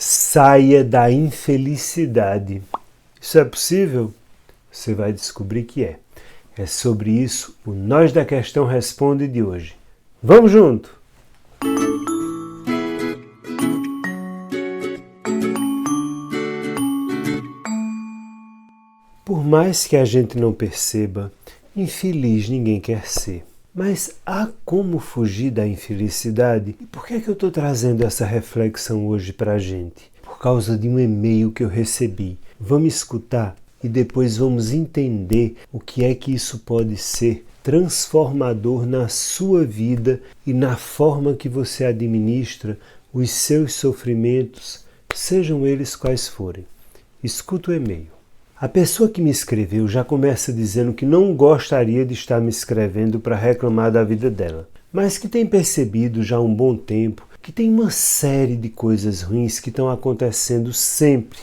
Saia da infelicidade. Isso é possível? Você vai descobrir que é. É sobre isso o Nós da Questão Responde de hoje. Vamos junto! Por mais que a gente não perceba, infeliz ninguém quer ser. Mas há como fugir da infelicidade? E por que é que eu estou trazendo essa reflexão hoje para a gente? Por causa de um e-mail que eu recebi. Vamos escutar e depois vamos entender o que é que isso pode ser transformador na sua vida e na forma que você administra os seus sofrimentos, sejam eles quais forem. Escuta o e-mail. A pessoa que me escreveu já começa dizendo que não gostaria de estar me escrevendo para reclamar da vida dela, mas que tem percebido já há um bom tempo que tem uma série de coisas ruins que estão acontecendo sempre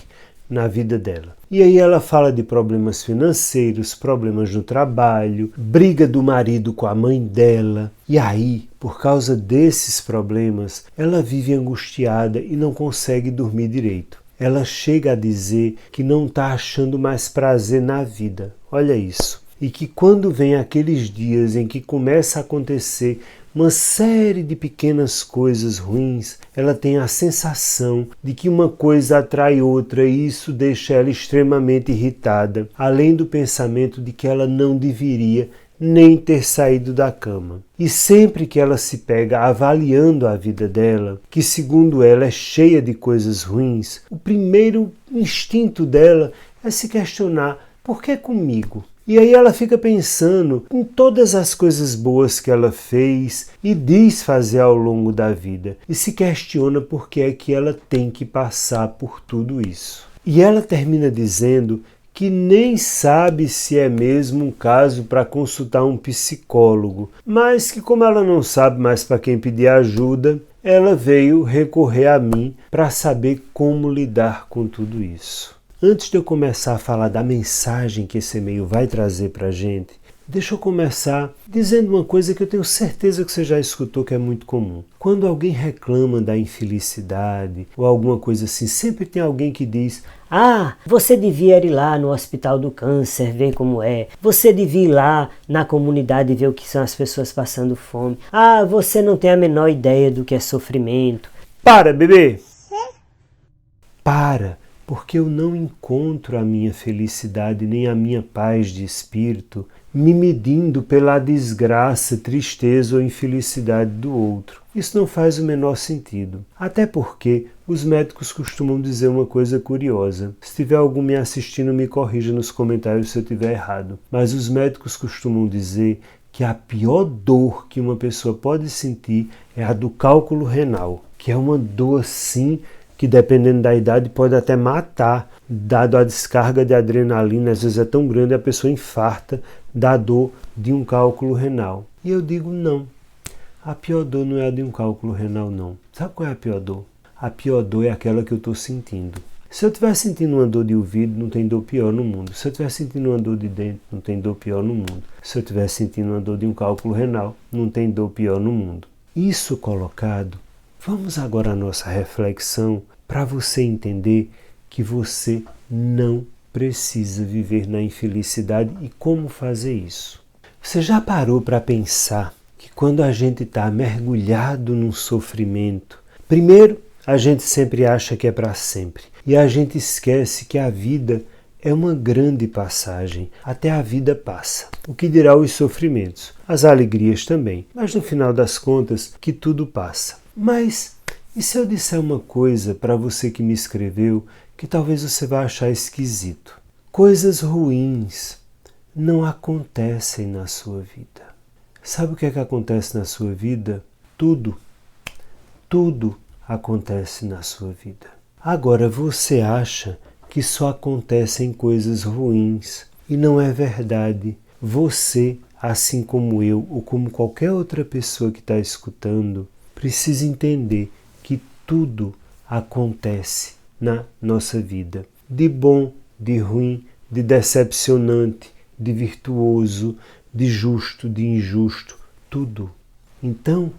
na vida dela. E aí ela fala de problemas financeiros, problemas no trabalho, briga do marido com a mãe dela. E aí, por causa desses problemas, ela vive angustiada e não consegue dormir direito. Ela chega a dizer que não está achando mais prazer na vida. Olha isso. E que quando vem aqueles dias em que começa a acontecer uma série de pequenas coisas ruins, ela tem a sensação de que uma coisa atrai outra e isso deixa ela extremamente irritada, além do pensamento de que ela não deveria nem ter saído da cama. E sempre que ela se pega avaliando a vida dela, que segundo ela é cheia de coisas ruins, o primeiro instinto dela é se questionar: por que comigo? E aí ela fica pensando em todas as coisas boas que ela fez e diz fazer ao longo da vida e se questiona por que é que ela tem que passar por tudo isso. E ela termina dizendo que nem sabe se é mesmo um caso para consultar um psicólogo, mas que como ela não sabe mais para quem pedir ajuda, ela veio recorrer a mim para saber como lidar com tudo isso. Antes de eu começar a falar da mensagem que esse e-mail vai trazer para a gente, deixa eu começar dizendo uma coisa que eu tenho certeza que você já escutou, que é muito comum. Quando alguém reclama da infelicidade ou alguma coisa assim, sempre tem alguém que diz: ah, você devia ir lá no Hospital do Câncer ver como é. Você devia ir lá na comunidade ver o que são as pessoas passando fome. Ah, você não tem a menor ideia do que é sofrimento. Para, bebê! Para! Porque eu não encontro a minha felicidade nem a minha paz de espírito me medindo pela desgraça, tristeza ou infelicidade do outro. Isso não faz o menor sentido. Até porque os médicos costumam dizer uma coisa curiosa. Se tiver algum me assistindo, me corrija nos comentários se eu estiver errado. Mas os médicos costumam dizer que a pior dor que uma pessoa pode sentir é a do cálculo renal, que é uma dor assim que dependendo da idade pode até matar, dado a descarga de adrenalina, às vezes é tão grande a pessoa infarta da dor de um cálculo renal. E eu digo não, a pior dor não é a de um cálculo renal não. Sabe qual é a pior dor? A pior dor é aquela que eu estou sentindo. Se eu estiver sentindo uma dor de ouvido, não tem dor pior no mundo. Se eu estiver sentindo uma dor de dente, não tem dor pior no mundo. Se eu estiver sentindo uma dor de um cálculo renal, não tem dor pior no mundo. Isso colocado, vamos agora à nossa reflexão para você entender que você não precisa viver na infelicidade e como fazer isso. Você já parou para pensar que quando a gente está mergulhado num sofrimento, primeiro a gente sempre acha que é para sempre e a gente esquece que a vida é uma grande passagem, até a vida passa. O que dirá os sofrimentos? As alegrias também, mas no final das contas que tudo passa. Mas e se eu disser uma coisa para você que me escreveu que talvez você vá achar esquisito? Coisas ruins não acontecem na sua vida. Sabe o que é que acontece na sua vida? Tudo acontece na sua vida. Agora você acha que só acontecem coisas ruins e não é verdade. Você, assim como eu ou como qualquer outra pessoa que está escutando, precisa entender que tudo acontece na nossa vida. De bom, de ruim, de decepcionante, de virtuoso, de justo, de injusto, tudo. Então,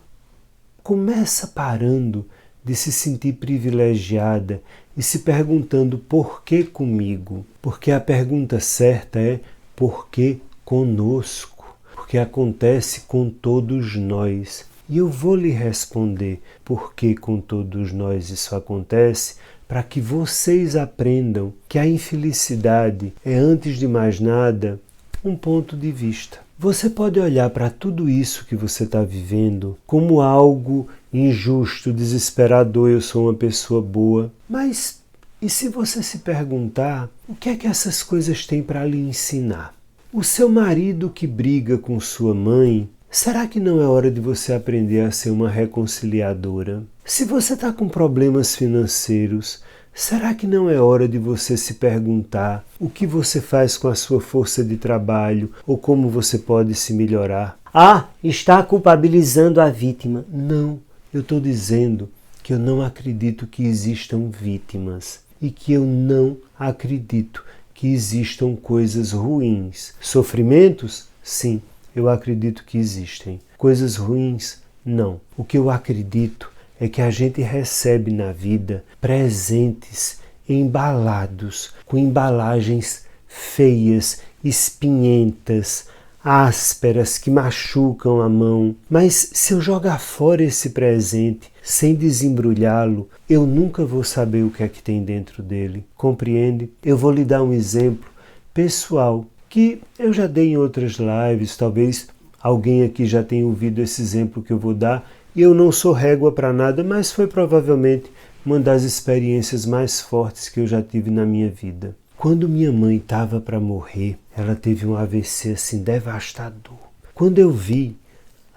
começa parando de se sentir privilegiada e se perguntando por que comigo? Porque a pergunta certa é por que conosco? Porque acontece com todos nós. E eu vou lhe responder por que com todos nós isso acontece, para que vocês aprendam que a infelicidade é, antes de mais nada, um ponto de vista. Você pode olhar para tudo isso que você está vivendo como algo injusto, desesperador, eu sou uma pessoa boa. Mas e se você se perguntar o que é que essas coisas têm para lhe ensinar? O seu marido que briga com sua mãe, será que não é hora de você aprender a ser uma reconciliadora? Se você está com problemas financeiros, será que não é hora de você se perguntar o que você faz com a sua força de trabalho ou como você pode se melhorar? Ah, está culpabilizando a vítima. Não, eu estou dizendo que eu não acredito que existam vítimas e que eu não acredito que existam coisas ruins. Sofrimentos? Sim, eu acredito que existem. Coisas ruins? Não. O que eu acredito é que a gente recebe na vida presentes embalados, com embalagens feias, espinhentas, ásperas, que machucam a mão. Mas se eu jogar fora esse presente sem desembrulhá-lo, eu nunca vou saber o que é que tem dentro dele. Compreende? Eu vou lhe dar um exemplo pessoal que eu já dei em outras lives, talvez alguém aqui já tenha ouvido esse exemplo que eu vou dar. E eu não sou régua para nada, mas foi provavelmente uma das experiências mais fortes que eu já tive na minha vida. Quando minha mãe estava para morrer, ela teve um AVC assim devastador. Quando eu vi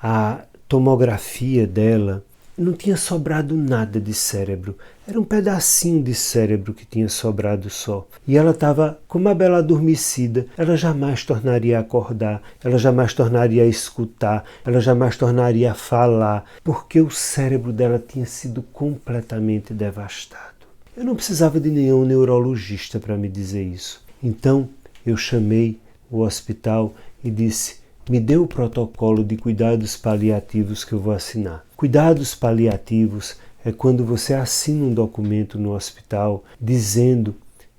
a tomografia dela, não tinha sobrado nada de cérebro. Era um pedacinho de cérebro que tinha sobrado só. E ela estava como uma bela adormecida. Ela jamais tornaria a acordar, ela jamais tornaria a escutar, ela jamais tornaria a falar, porque o cérebro dela tinha sido completamente devastado. Eu não precisava de nenhum neurologista para me dizer isso. Então eu chamei o hospital e disse: me dê o protocolo de cuidados paliativos que eu vou assinar. Cuidados paliativos é quando você assina um documento no hospital dizendo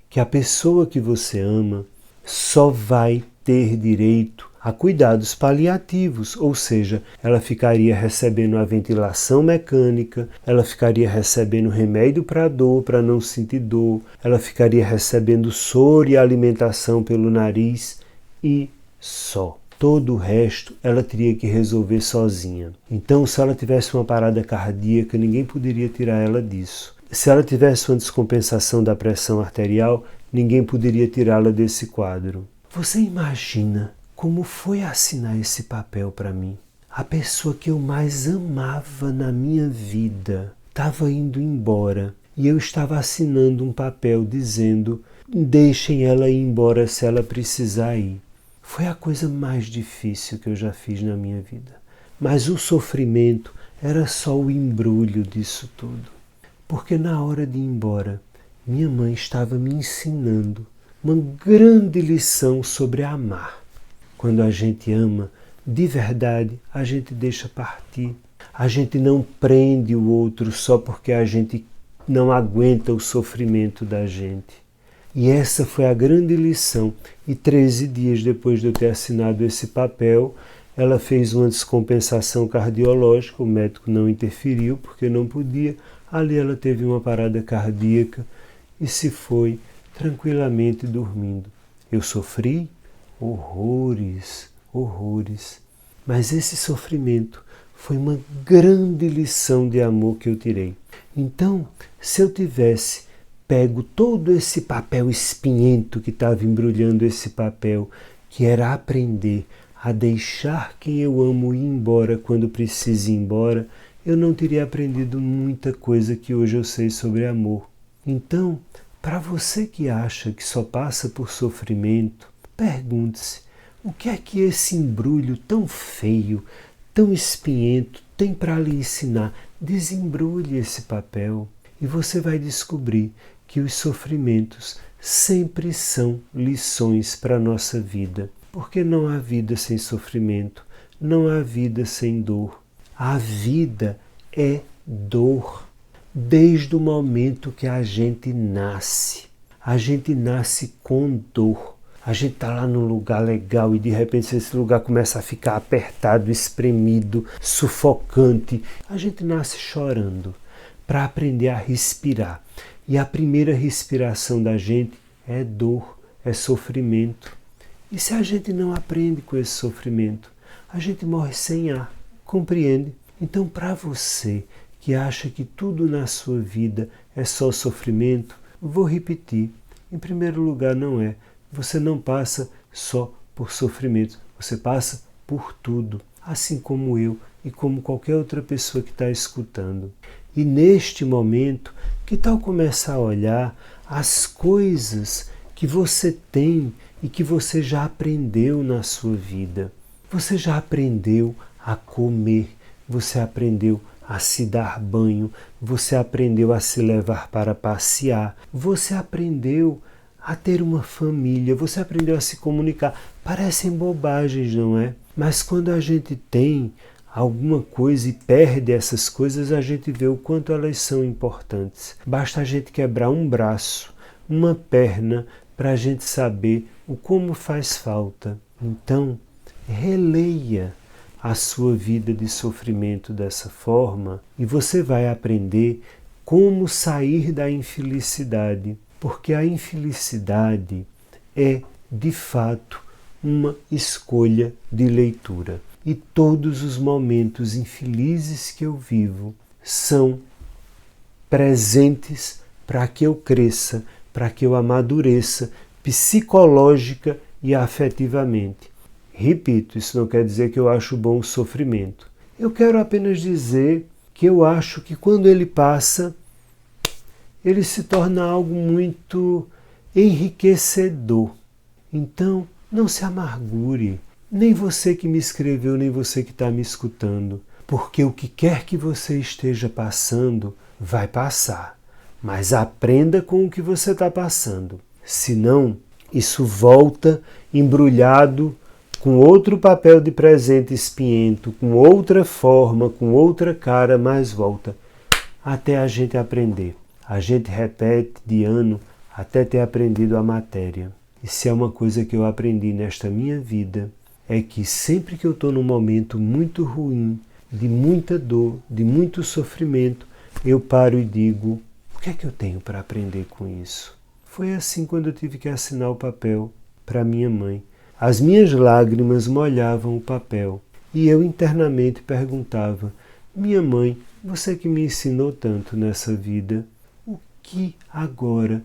que a pessoa que você ama só vai ter direito a cuidados paliativos, ou seja, ela ficaria recebendo a ventilação mecânica, ela ficaria recebendo remédio para dor, para não sentir dor, ela ficaria recebendo soro e alimentação pelo nariz e só. Todo o resto ela teria que resolver sozinha. Então, se ela tivesse uma parada cardíaca, ninguém poderia tirar ela disso. Se ela tivesse uma descompensação da pressão arterial, ninguém poderia tirá-la desse quadro. Você imagina como foi assinar esse papel para mim? A pessoa que eu mais amava na minha vida estava indo embora e eu estava assinando um papel dizendo: deixem ela ir embora se ela precisar ir. Foi a coisa mais difícil que eu já fiz na minha vida. Mas o sofrimento era só o embrulho disso tudo. Porque na hora de ir embora, minha mãe estava me ensinando uma grande lição sobre amar. Quando a gente ama, de verdade, a gente deixa partir. A gente não prende o outro só porque a gente não aguenta o sofrimento da gente. E essa foi a grande lição. E 13 dias depois de eu ter assinado esse papel, ela fez uma descompensação cardiológica, o médico não interferiu porque não podia. Ali ela teve uma parada cardíaca e se foi tranquilamente dormindo. Eu sofri horrores, horrores. Mas esse sofrimento foi uma grande lição de amor que eu tirei. Então, se eu tivesse pego todo esse papel espinhento que estava embrulhando esse papel, que era aprender a deixar quem eu amo ir embora quando precisa ir embora, eu não teria aprendido muita coisa que hoje eu sei sobre amor. Então, para você que acha que só passa por sofrimento, pergunte-se: o que é que esse embrulho tão feio, tão espinhento tem para lhe ensinar? Desembrulhe esse papel e você vai descobrir que os sofrimentos sempre são lições para a nossa vida. Porque não há vida sem sofrimento, não há vida sem dor. A vida é dor. desde o momento que a gente nasce. A gente nasce com dor. A gente está lá num lugar legal e de repente esse lugar começa a ficar apertado, espremido, sufocante. A gente nasce chorando para aprender a respirar. E a primeira respiração da gente é dor, é sofrimento. E se a gente não aprende com esse sofrimento, a gente morre sem ar, compreende? Então, para você que acha que tudo na sua vida é só sofrimento, vou repetir. Em primeiro lugar, não é. Você não passa só por sofrimento, você passa por tudo, assim como eu e como qualquer outra pessoa que está escutando. E neste momento, que tal começar a olhar as coisas que você tem e que você já aprendeu na sua vida? Você já aprendeu a comer, você aprendeu a se dar banho, você aprendeu a se levar para passear, você aprendeu a ter uma família, você aprendeu a se comunicar. Parecem bobagens, não é? Mas quando a gente tem alguma coisa e perde essas coisas, a gente vê o quanto elas são importantes. Basta a gente quebrar um braço, uma perna, para a gente saber o como faz falta. Então, releia a sua vida de sofrimento dessa forma e você vai aprender como sair da infelicidade. Porque a infelicidade é, de fato, uma escolha de leitura. E todos os momentos infelizes que eu vivo são presentes para que eu cresça, para que eu amadureça psicológica e afetivamente. Repito, isso não quer dizer que eu acho bom o sofrimento. Eu quero apenas dizer que eu acho que quando ele passa, ele se torna algo muito enriquecedor. Então, não se amargure, nem você que me escreveu, nem você que está me escutando, porque o que quer que você esteja passando, vai passar. Mas aprenda com o que você está passando. Senão, isso volta embrulhado com outro papel de presente espinhento, com outra forma, com outra cara, mas volta até a gente aprender. A gente repete de ano até ter aprendido a matéria. E se é uma coisa que eu aprendi nesta minha vida, é que sempre que eu estou num momento muito ruim, de muita dor, de muito sofrimento, eu paro e digo, o que é que eu tenho para aprender com isso? Foi assim quando eu tive que assinar o papel para minha mãe. As minhas lágrimas molhavam o papel e eu internamente perguntava, minha mãe, você que me ensinou tanto nessa vida, que agora,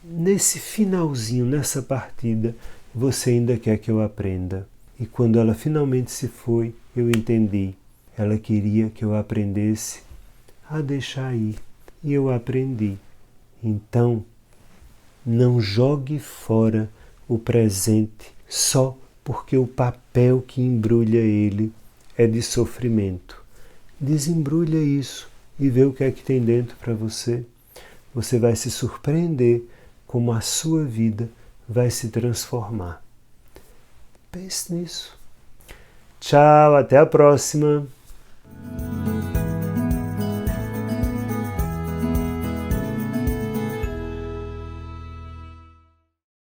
nesse finalzinho, nessa partida, você ainda quer que eu aprenda. E quando ela finalmente se foi, eu entendi. Ela queria que eu aprendesse a deixar ir. E eu aprendi. Então, não jogue fora o presente só porque o papel que embrulha ele é de sofrimento. Desembrulha isso e vê o que é que tem dentro para você. Você vai se surpreender como a sua vida vai se transformar. Pense nisso. Tchau, até a próxima!